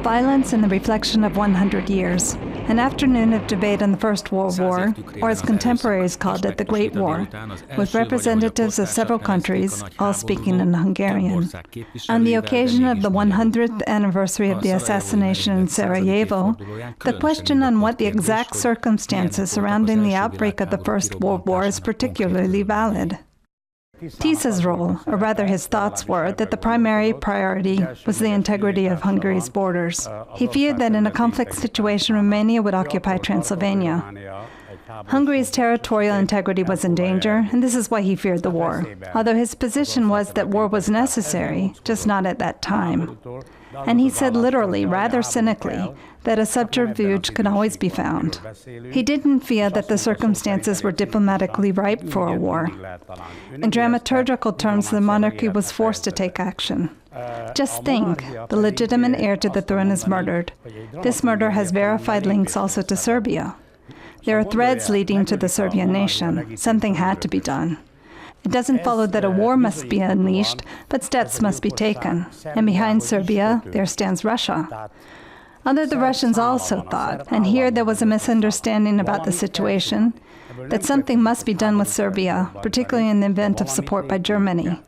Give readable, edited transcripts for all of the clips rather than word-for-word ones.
Violence and the Reflection of 100 Years, an afternoon of debate on the First World War, or as contemporaries called it, the Great War, with representatives of several countries, all speaking in Hungarian. On the occasion of the 100th anniversary of the assassination in Sarajevo, the question on what the exact circumstances surrounding the outbreak of the First World War is particularly valid. Tisa's role, or rather his thoughts were, that the primary priority was the integrity of Hungary's borders. He feared that in a conflict situation, Romania would occupy Transylvania. Hungary's territorial integrity was in danger, and this is why he feared the war, although his position was that war was necessary, just not at that time. And he said literally, rather cynically, that a subterfuge could always be found. He didn't feel that the circumstances were diplomatically ripe for a war. In dramaturgical terms, the monarchy was forced to take action. Just think, the legitimate heir to the throne is murdered. This murder has verified links also to Serbia. There are threads leading to the Serbian nation. Something had to be done. It doesn't follow that a war must be unleashed, but steps must be taken. And behind Serbia, there stands Russia. Although the Russians also thought, and here there was a misunderstanding about the situation, that something must be done with Serbia, particularly in the event of support by Germany.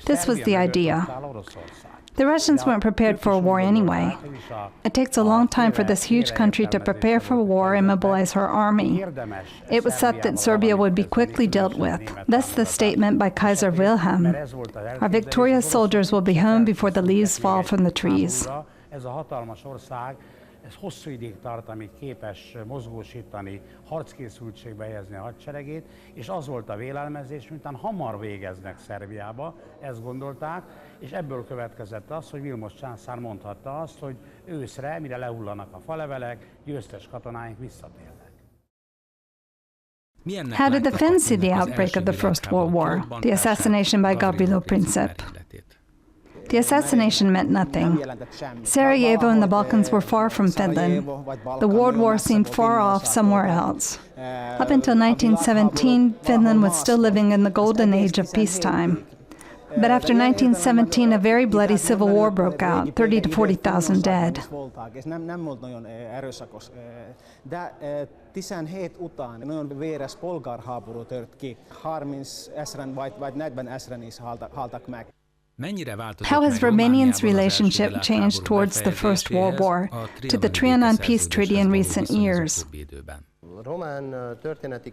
This was the idea. The Russians weren't prepared for a war anyway. It takes a long time for this huge country to prepare for war and mobilize her army. It was thought that Serbia would be quickly dealt with. Thus the statement by Kaiser Wilhelm, "Our victorious soldiers will be home before the leaves fall from the trees." Ez hosszú ideig tart, amíg képes mozgósítani, harckészültségbe helyezni a hadseregét, és az volt a vélelmezés, miután hamar végeznek Szerbiába, ezt gondolták, és ebből következett az, hogy Vilmos császár mondhatta azt, hogy őszre, mire lehullanak a falevelek, győztes katonáink visszatérnek. How did the Finns see the outbreak of the First World War, the assassination by Gavrilo Princip? The assassination meant nothing. Sarajevo and the Balkans were far from Finland. The World War seemed far off somewhere else. Up until 1917, Finland was still living in the golden age of peacetime. But after 1917, a very bloody civil war broke out, 30 to 40,000 dead. 17 után nagyon véres polgárháború tört ki, 30,000 vagy 40,000 is haltak meg. How has Romanians' relationship changed towards the First World War, to the Trianon Peace Treaty in recent years?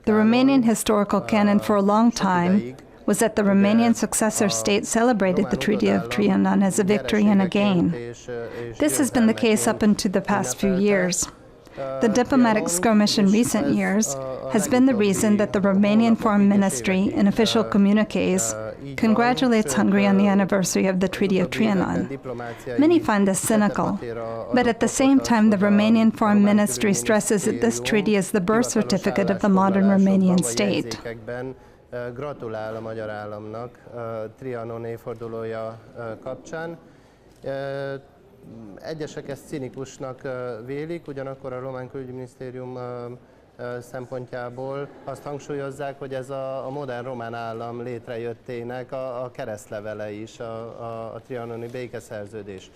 The Romanian historical canon for a long time was that the Romanian successor state celebrated the Treaty of Trianon as a victory and a gain. This has been the case up until the past few years. The diplomatic skirmish in recent years has been the reason that the Romanian Foreign Ministry, in official communiques, congratulates Hungary on the anniversary of the Treaty of Trianon. Many find this cynical, but at the same time the Romanian Foreign Ministry stresses that this treaty is the birth certificate of the modern Romanian state. Gratulál a magyar államnak Trianon évfordulója kapcsán. Egyesek ezt cinikusnak vélik, ugyanakkor a román külügyminisztérium szempontjából azt hangsúlyozzák, hogy ez a modern román állam létrejöttének a keresztlevele is, a trianoni békeszerződés.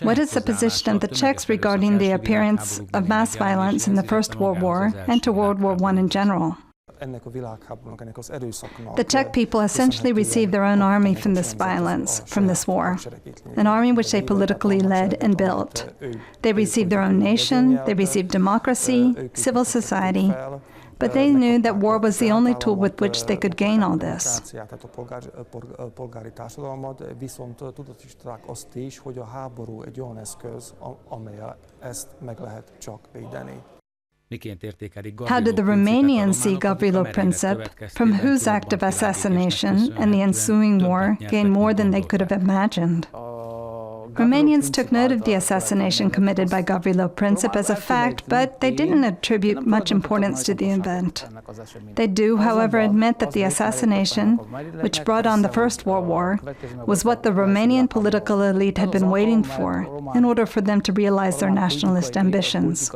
What is the position of the Czechs regarding the appearance of mass violence in the First World War and to World War I in general? The Czech people essentially received their own army from this violence, from this war, an army which they politically led and built. They received their own nation, they received democracy, civil society, but they knew that war was the only tool with which they could gain all this. How did the Romanians see Gavrilo Princip, from whose act of assassination and the ensuing war gained more than they could have imagined? Romanians took note of the assassination committed by Gavrilo Princip as a fact, but they didn't attribute much importance to the event. They do, however, admit that the assassination, which brought on the First World War, was what the Romanian political elite had been waiting for in order for them to realize their nationalist ambitions.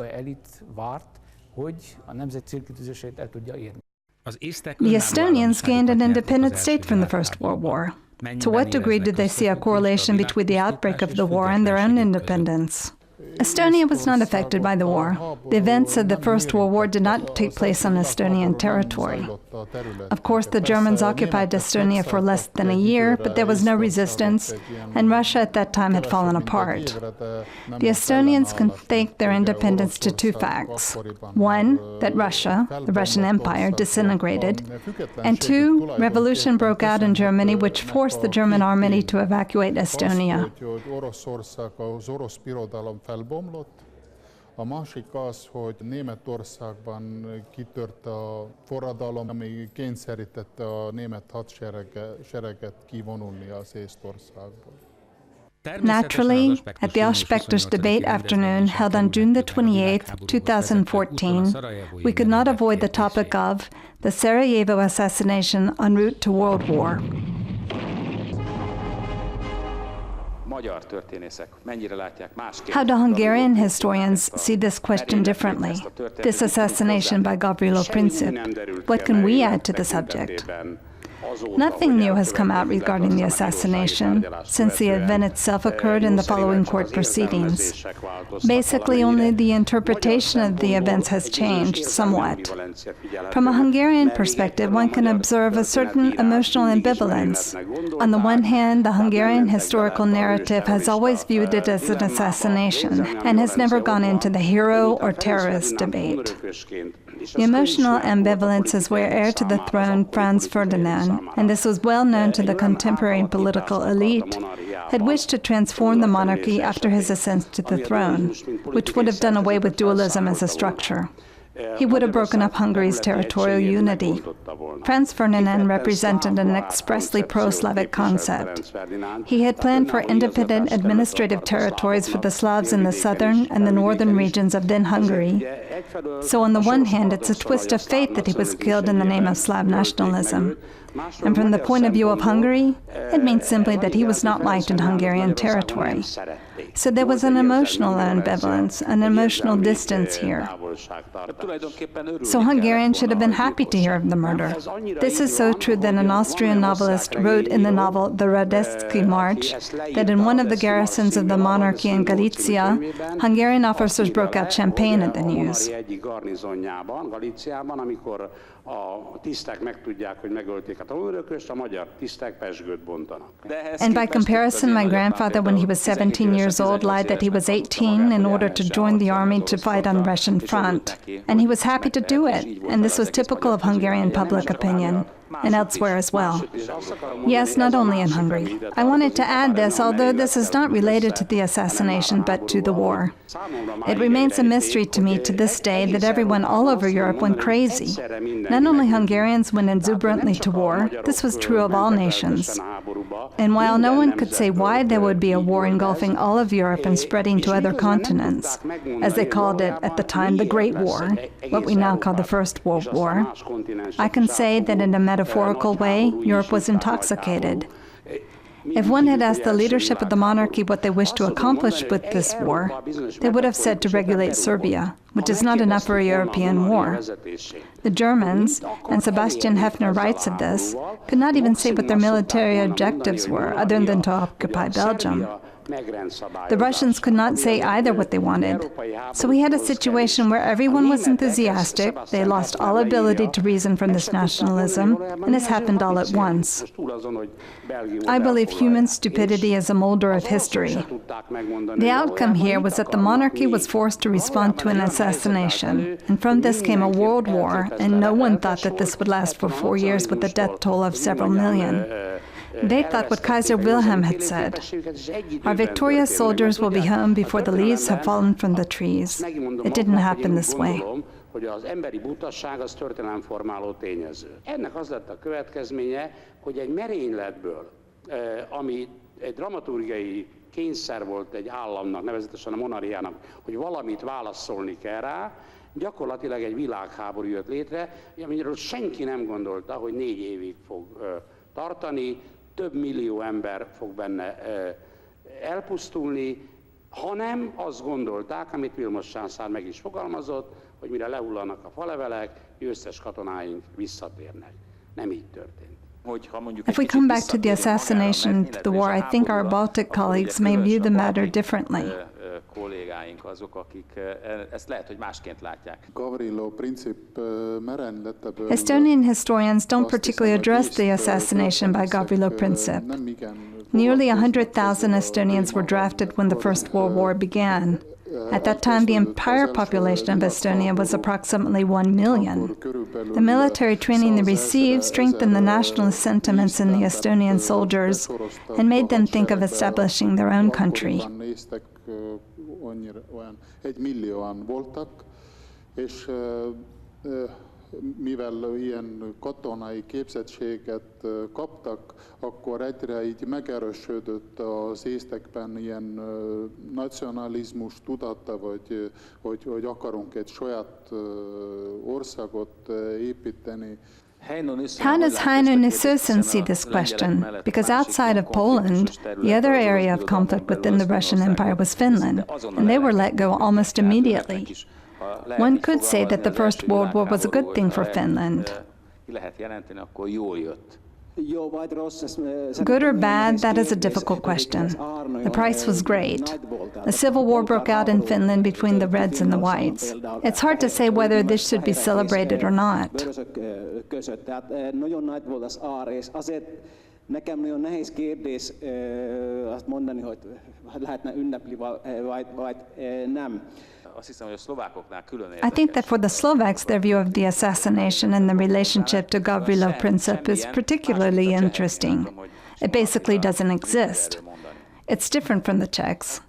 The Estonians gained an independent state from the First World War. To what degree did they see a correlation between the outbreak of the war and their own independence? Estonia was not affected by the war. The events of the First World War did not take place on Estonian territory. Of course, the Germans occupied Estonia for less than a year, but there was no resistance, and Russia at that time had fallen apart. The Estonians can thank their independence to two facts. One, that Russia, the Russian Empire, disintegrated, and two, revolution broke out in Germany, which forced the German army to evacuate Estonia. A másik az, hogy Németországban kitört a forradalom, ami kényszerítette a német hadsereget kivonulni az Észtországból. Naturally, at the Aspektus debate afternoon held on June the 28th, 2014, we could not avoid the topic of the Sarajevo Assassination en route to World War. How do Hungarian historians see this question differently? This assassination by Gavrilo Princip. What can we add to the subject? Nothing new has come out regarding the assassination, since the event itself occurred in the following court proceedings. Basically, only the interpretation of the events has changed somewhat. From a Hungarian perspective, one can observe a certain emotional ambivalence. On the one hand, the Hungarian historical narrative has always viewed it as an assassination, and has never gone into the hero or terrorist debate. The emotional ambivalence is where heir to the throne Franz Ferdinand, and this was well known to the contemporary political elite, had wished to transform the monarchy after his ascent to the throne, which would have done away with dualism as a structure. He would have broken up Hungary's territorial unity. Franz Ferdinand represented an expressly pro-Slavic concept. He had planned for independent administrative territories for the Slavs in the southern and the northern regions of then Hungary. So on the one hand, it's a twist of fate that he was killed in the name of Slav nationalism. And from the point of view of Hungary, it means simply that he was not liked in Hungarian territory. So there was an emotional ambivalence, an emotional distance here. So Hungarians should have been happy to hear of the murder. This is so true that an Austrian novelist wrote in the novel The Radetzky March that in one of the garrisons of the monarchy in Galicia, Hungarian officers broke out champagne at the news. And by comparison, my grandfather, when he was 17 years old, lied that he was 18 in order to join the army to fight on the Russian front. And he was happy to do it, and this was typical of Hungarian public opinion, and elsewhere as well. Yes, not only in Hungary. I wanted to add this, although this is not related to the assassination, but to the war. It remains a mystery to me to this day that everyone all over Europe went crazy. Not only Hungarians went exuberantly to war, this was true of all nations. And while no one could say why there would be a war engulfing all of Europe and spreading to other continents, as they called it at the time the Great War, what we now call the First World War, I can say that in a metaphorical way, Europe was intoxicated. If one had asked the leadership of the monarchy what they wished to accomplish with this war, they would have said to regulate Serbia, which is not enough for a European war. The Germans, and Sebastian Hefner writes of this, could not even say what their military objectives were, other than to occupy Belgium. The Russians could not say either what they wanted. So we had a situation where everyone was enthusiastic, they lost all ability to reason from this nationalism, and this happened all at once. I believe human stupidity is a molder of history. The outcome here was that the monarchy was forced to respond to an assassination, and from this came a world war, and no one thought that this would last for 4 years with the death toll of several million. They thought what Kaiser Wilhelm had said. Our victorious soldiers will be home before the leaves have fallen from the trees. It didn't happen this way. Hogy az emberi butasság az történelemformáló tényező. Ennek az lett a következménye, hogy egy merényletből, ami egy dramaturgiai kényszer volt egy államnak, nevezetesen a monarchiának, hogy valamit válaszolni kell rá, gyakorlatilag egy világháború jött létre, amiről senki nem gondolta, hogy 4 évig fog tartani, több millió ember fog benne elpusztulni, hanem azt gondolták, amit Vilmos Sándor meg is fogalmazott, hogy mire lehullanak a falevelek, győztes katonáink visszatérnek. Nem így történt. If we come back to the assassination, to the war, I think our Baltic colleagues may view the matter differently. kollégáink azok, akik ezt lehet, hogy másként látják. Estonian historians don't particularly address the assassination by Gavrilo Princip. Nearly 100,000 Estonians were drafted when the First World War began. At that time, the entire population of Estonia was approximately 1 million. The military training they received strengthened the nationalist sentiments in the Estonian soldiers and made them think of establishing their own country. Mivel ilyen katonai képzettséget kaptak, akkor egyre így megerősödött az észtekben ilyen nacionalizmus tudata, hogy akarunk egy saját országot építeni. How does Heino Nissusen see this question? Because outside of Poland, the other area of conflict within the Russian Empire was Finland, and they were let go almost immediately. One could say that the First World War was a good thing for Finland. Good or bad, that is a difficult question. The price was great. A civil war broke out in Finland between the Reds and the Whites. It's hard to say whether this should be celebrated or not. Nekem nagyon nehéz kérdés azt mondani, hogy lehetne ünnepli vagy nem. I think that for the Slovaks, their view of the assassination and the relationship to Gavrilo Princip is particularly interesting. It basically doesn't exist. It's different from the Czechs.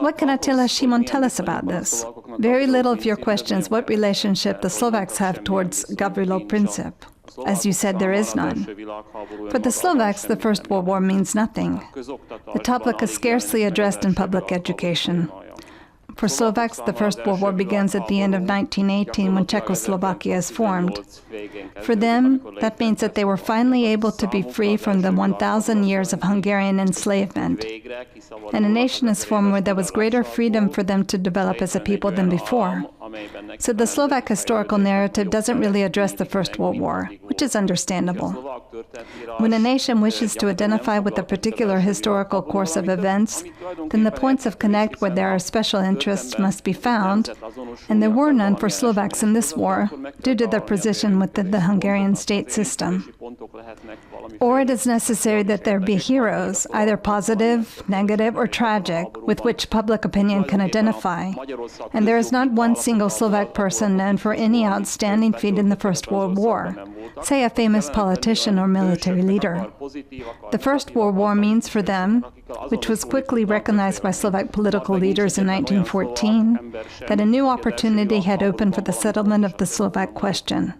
What can Attila Simon tell us about this? Very little of your question is what relationship the Slovaks have towards Gavrilo Princip. As you said, there is none. For the Slovaks, the First World War means nothing. The topic is scarcely addressed in public education. For Slovaks, the First World War begins at the end of 1918 when Czechoslovakia is formed. For them, that means that they were finally able to be free from the 1,000 years of Hungarian enslavement. And a nation is formed where there was greater freedom for them to develop as a people than before. So the Slovak historical narrative doesn't really address the First World War, which is understandable. When a nation wishes to identify with a particular historical course of events, then the points of connect where there are special interests must be found, and there were none for Slovaks in this war due to their position within the Hungarian state system. Or it is necessary that there be heroes, either positive, negative, or tragic, with which public opinion can identify. And there is not one single Slovak person known for any outstanding feat in the First World War, say a famous politician or military leader. The First World War means for them, which was quickly recognized by Slovak political leaders in 1914, that a new opportunity had opened for the settlement of the Slovak question.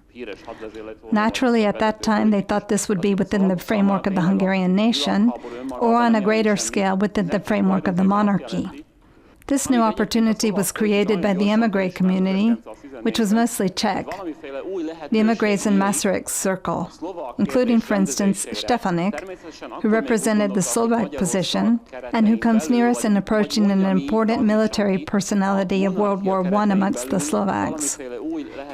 Naturally, at that time, they thought this would be within the framework of the Hungarian nation, or on a greater scale within the framework of the monarchy. This new opportunity was created by the émigré community, which was mostly Czech, the émigrés in Masaryk's circle, including, for instance, Stefanik, who represented the Slovak position and who comes nearest in approaching an important military personality of World War I amongst the Slovaks.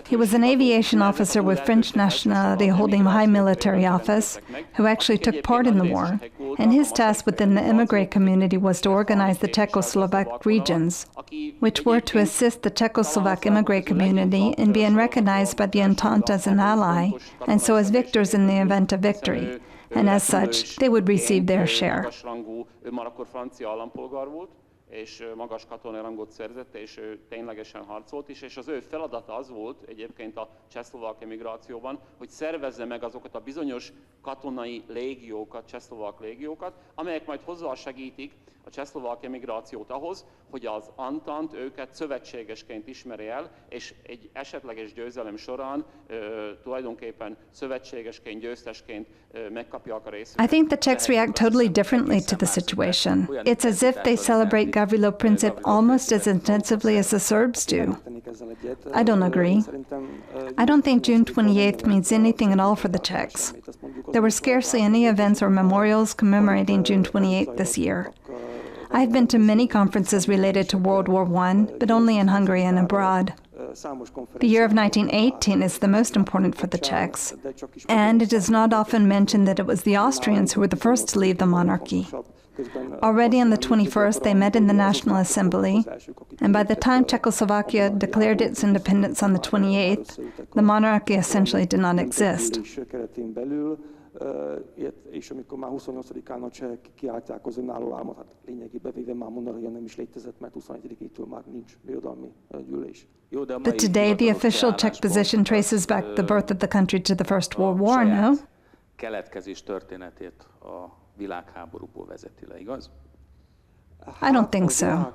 He was an aviation officer with French nationality holding high military office, who actually took part in the war, and his task within the émigré community was to organize the Czechoslovak regions, which were to assist the Czechoslovak émigré community in being recognized by the Entente as an ally, and so as victors in the event of victory, and as such, they would receive their share. És magas katonai rangot szerzett, és ő ténylegesen harcolt is, és az ő feladata az volt egyébként a csehszlovák emigrációban, hogy szervezze meg azokat a bizonyos katonai légiókat, csehszlovák légiókat, amelyek majd hozzásegítik a csehszlovák emigrációt ahhoz, hogy az Entente őket szövetségesként ismeri el, és egy esetleges győzelem során tulajdonképpen szövetségesként, győztesként megkapják a részüket. I think the Czechs react totally differently to the situation. It's as if they celebrate Gavrilo Princip almost as intensively as the Serbs do. I don't agree. I don't think June 28th means anything at all for the Czechs. There were scarcely any events or memorials commemorating June 28th this year. I've been to many conferences related to World War I, but only in Hungary and abroad. The year of 1918 is the most important for the Czechs, and it is not often mentioned that it was the Austrians who were the first to leave the monarchy. Already on the 21st, they met in the National Assembly, and by the time Czechoslovakia declared its independence on the 28th, the monarchy essentially did not exist. És amikor már 28-án a csehek kiáltják az önálló államot, hát lényegében véve már monarchia nem is létezett, mert 21-től már nincs birodalmi gyűlés. But today, the official Czech position traces back the birth of the country to the First World War, no? Keletkezés történetét a világháborúból vezeti le, igaz? I don't think so.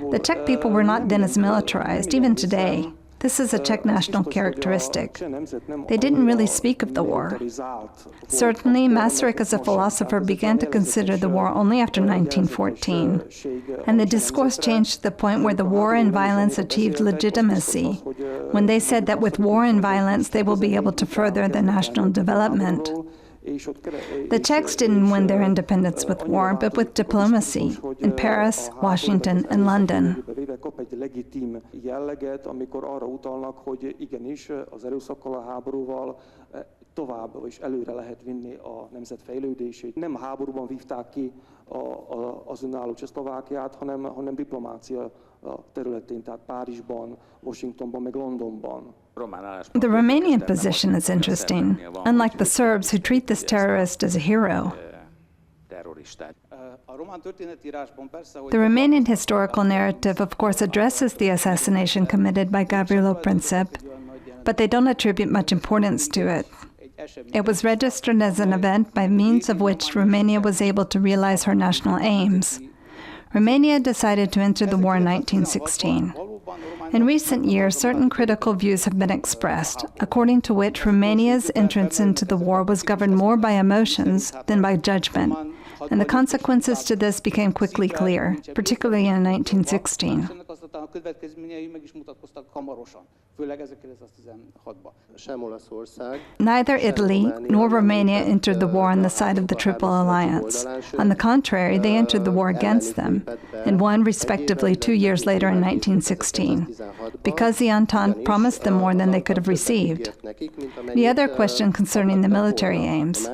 The Czech people were not then as militarized, even today. This is a Czech national characteristic. They didn't really speak of the war. Certainly, Masaryk as a philosopher began to consider the war only after 1914, and the discourse changed to the point where the war and violence achieved legitimacy, when they said that with war and violence they will be able to further the national development. The Czechs didn't win their independence with war, but with diplomacy in Paris, Washington, and London. Kap egy legitim jelleget, amikor arra utalnak, hogy igenis az erőszakkal, a háborúval tovább és előre lehet vinni a nemzet fejlődését. Nem háborúban vívták ki az önálló Csehszlovákiát, hanem diplomácia területén, tehát Párizsban, Washingtonban, meg Londonban. The Romanian position is interesting, unlike the Serbs who treat this terrorist as a hero. The Romanian historical narrative, of course, addresses the assassination committed by Gavrilo Princip, but they don't attribute much importance to it. It was registered as an event by means of which Romania was able to realize her national aims. Romania decided to enter the war in 1916. In recent years, certain critical views have been expressed, according to which Romania's entrance into the war was governed more by emotions than by judgment, and the consequences to this became quickly clear, particularly in 1916. Neither Italy nor Romania entered the war on the side of the Triple Alliance. On the contrary, they entered the war against them, and won respectively 2 years later in 1916, because the Entente promised them more than they could have received. The other question concerning the military aims.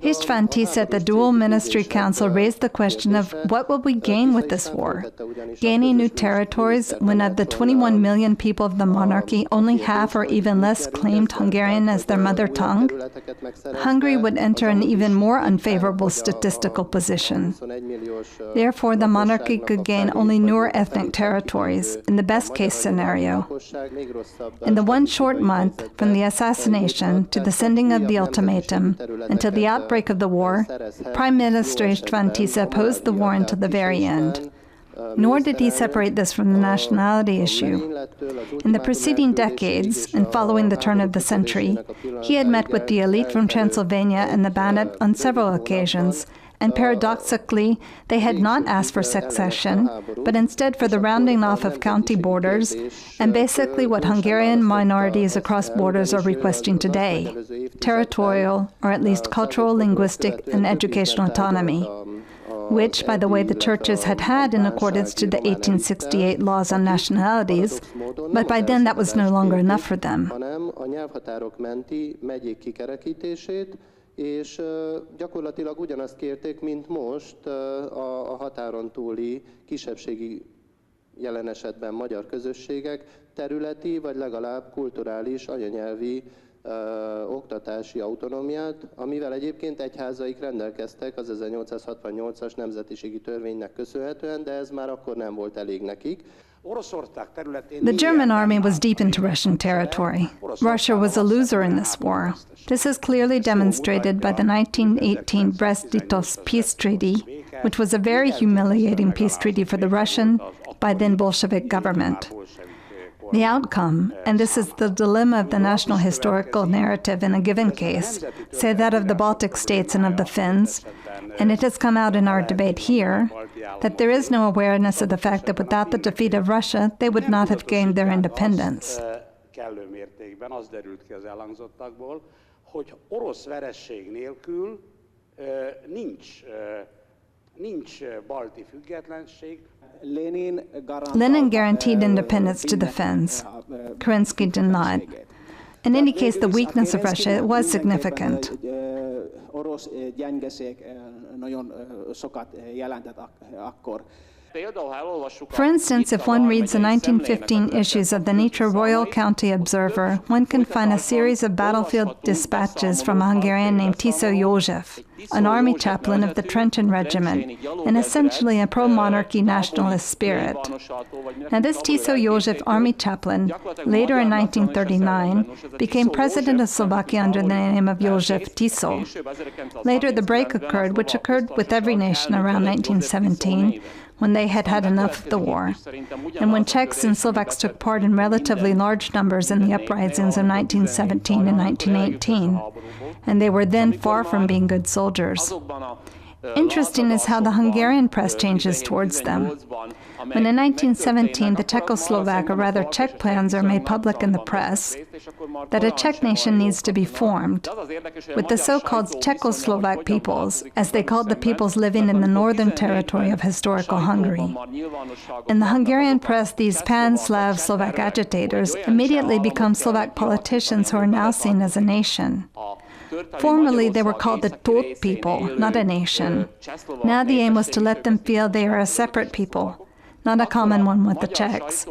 István Tisza at the Dual Ministry Council raised the question of what will we gain with this war? Gaining new territories when of the 21 million people of the monarchy, only half or even less claimed Hungarian as their mother tongue? Hungary would enter an even more unfavorable statistical position. Therefore, the monarchy could gain only newer ethnic territories, in the best-case scenario. In the one short month, from the assassination to the sending of the ultimatum, until the outbreak of the war, Prime Minister István Tisza opposed the war until the very end. Nor did he separate this from the nationality issue. In the preceding decades, and following the turn of the century, he had met with the elite from Transylvania and the Banat on several occasions, and paradoxically, they had not asked for succession, but instead for the rounding off of county borders, and basically what Hungarian minorities across borders are requesting today, territorial, or at least cultural, linguistic, and educational autonomy, which, by the way, the churches had had in accordance to the 1868 laws on nationalities, but by then that was no longer enough for them. És gyakorlatilag ugyanazt kérték, mint most a határon túli kisebbségi, jelen esetben magyar közösségek területi, vagy legalább kulturális, anyanyelvi oktatási autonómiát, amivel egyébként egyházaik rendelkeztek az 1868-as nemzetiségi törvénynek köszönhetően, de ez már akkor nem volt elég nekik. The German army was deep into Russian territory. Russia was a loser in this war. This is clearly demonstrated by the 1918 Brest-Litovsk peace treaty, which was a very humiliating peace treaty for the Russian, by then Bolshevik government. The outcome, and this is the dilemma of the national historical narrative in a given case, say that of the Baltic states and of the Finns, and it has come out in our debate here, that there is no awareness of the fact that without the defeat of Russia, they would not have gained their independence. Kellő mértékben az derült ki az elhangzottakból, hogy orosz veresség nélkül nincs balti függetlenség. Lenin guaranteed independence to the Finns. Kerensky did not. In any case, the weakness of Russia was significant. nagyon sokat jelentett akkor. For instance, if one reads the 1915 issues of the Nitra Royal County Observer, one can find a series of battlefield dispatches from a Hungarian named Tiso József, an army chaplain of the Trenton Regiment, and essentially a pro-monarchy nationalist spirit. Now this Tiso József army chaplain, later in 1939, became president of Slovakia under the name of József Tiso. Later the break occurred, which occurred with every nation around 1917, when they had had enough of the war, and when Czechs and Slovaks took part in relatively large numbers in the uprisings of 1917 and 1918, and they were then far from being good soldiers. Interesting is how the Hungarian press changes towards them. When in 1917 the Czechoslovak, or rather Czech plans, are made public in the press, that a Czech nation needs to be formed, with the so-called Czechoslovak peoples, as they called the peoples living in the northern territory of historical Hungary. In the Hungarian press, these pan-Slav Slovak agitators immediately become Slovak politicians who are now seen as a nation. Formerly, they were called the Tóth people, not a nation. Now the aim was to let them feel they are a separate people, not a common one with the Czechs.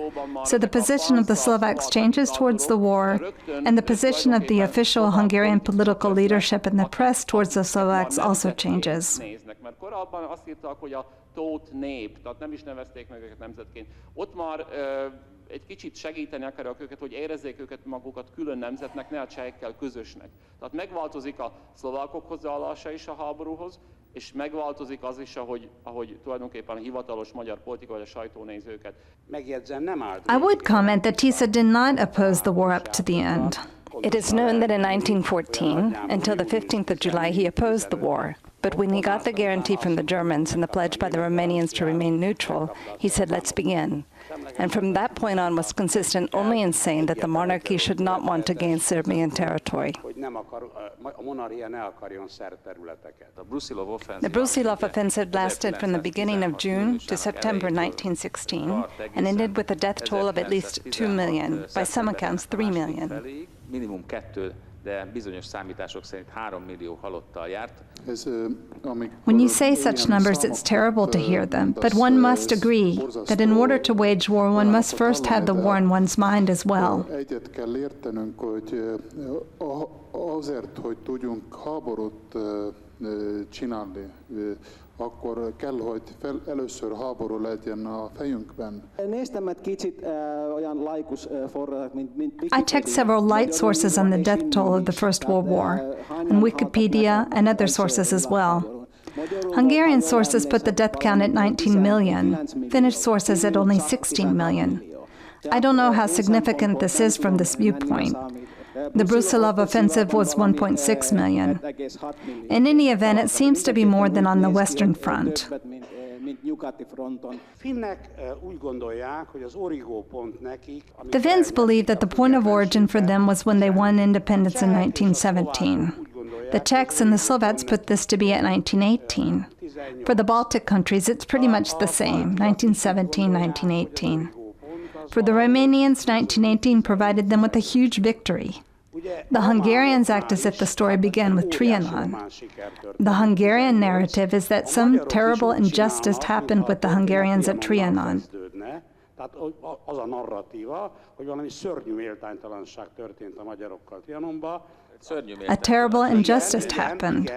So the position of the Slovaks changes towards the war, and the position of the official Hungarian political leadership and the press towards the Slovaks also changes. Tóth nép, tehát nem is nevezték meg őket nemzetként. Ott már egy kicsit segíteni akarják őket, hogy érezzék őket magukat külön nemzetnek, ne a csehekkel közösnek. Tehát megváltozik a szlovákok hozzáállása is a háborúhoz, és megváltozik az is, ahogy tulajdonképpen a hivatalos magyar politika vagy a sajtó néz őket. Megjegyzem, nem állt. I would comment that Tiso did not oppose the war up to the end. It is known that in 1914, until the 15th of July, he opposed the war. But when he got the guarantee from the Germans and the pledge by the Romanians to remain neutral, he said, let's begin. And from that point on was consistent only in saying that the monarchy should not want to gain Serbian territory. The Brusilov offensive lasted from the beginning of June to September 1916 and ended with a death toll of at least 2 million, by some accounts 3 million. Minimum 2, de bizonyos számítások szerint 3 millió halottal járt. When you say such numbers, it's terrible to hear them, but one must agree that in order to wage war, one must first have the war in one's mind as well. Egyet kell értenünk, hogy azért, hogy tudjunk háborút csinálni, akkor kell, hogy először háború legyen a fejünkben. I checked several light sources on the death toll of the First World War, and Wikipedia and other sources as well. Hungarian sources put the death count at 19 million, Finnish sources at only 16 million. I don't know how significant this is from this viewpoint. The Brusilov offensive was 1.6 million. In any event, it seems to be more than on the Western Front. The Finns believe that the point of origin for them was when they won independence in 1917. The Czechs and the Slovaks put this to be at 1918. For the Baltic countries, it's pretty much the same, 1917, 1918. For the Romanians, 1918 provided them with a huge victory. The Hungarians act as if the story began with Trianon. The Hungarian narrative is that some terrible injustice happened with the Hungarians at Trianon. A terrible injustice happened.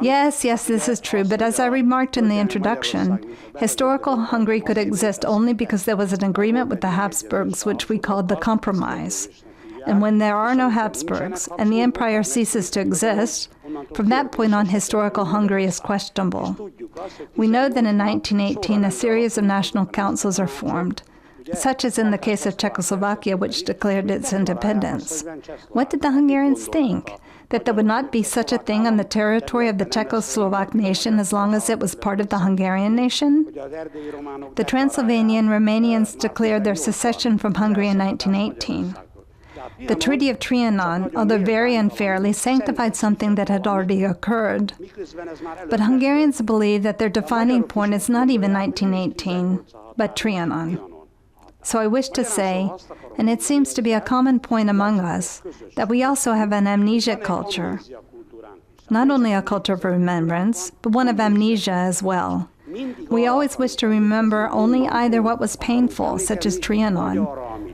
Yes, this is true, but as I remarked in the introduction, historical Hungary could exist only because there was an agreement with the Habsburgs, which we called the Compromise. And when there are no Habsburgs, and the empire ceases to exist, from that point on, historical Hungary is questionable. We know that in 1918, a series of national councils are formed, such as in the case of Czechoslovakia, which declared its independence. What did the Hungarians think? That there would not be such a thing on the territory of the Czechoslovak nation as long as it was part of the Hungarian nation? The Transylvanian Romanians declared their secession from Hungary in 1918. The Treaty of Trianon, although very unfairly, sanctified something that had already occurred. But Hungarians believe that their defining point is not even 1918, but Trianon. So I wish to say, and it seems to be a common point among us, that we also have an amnesia culture. not only a culture of remembrance, but one of amnesia as well. We always wish to remember only either what was painful, such as Trianon,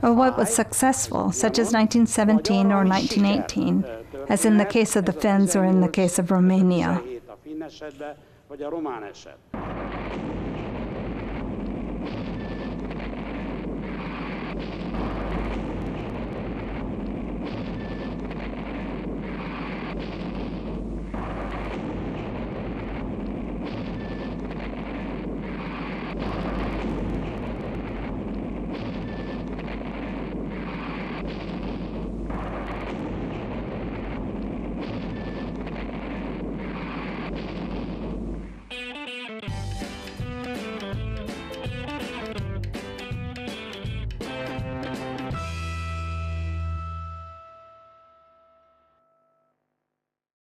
or what was successful, such as 1917 or 1918, as in the case of the Finns or in the case of Romania.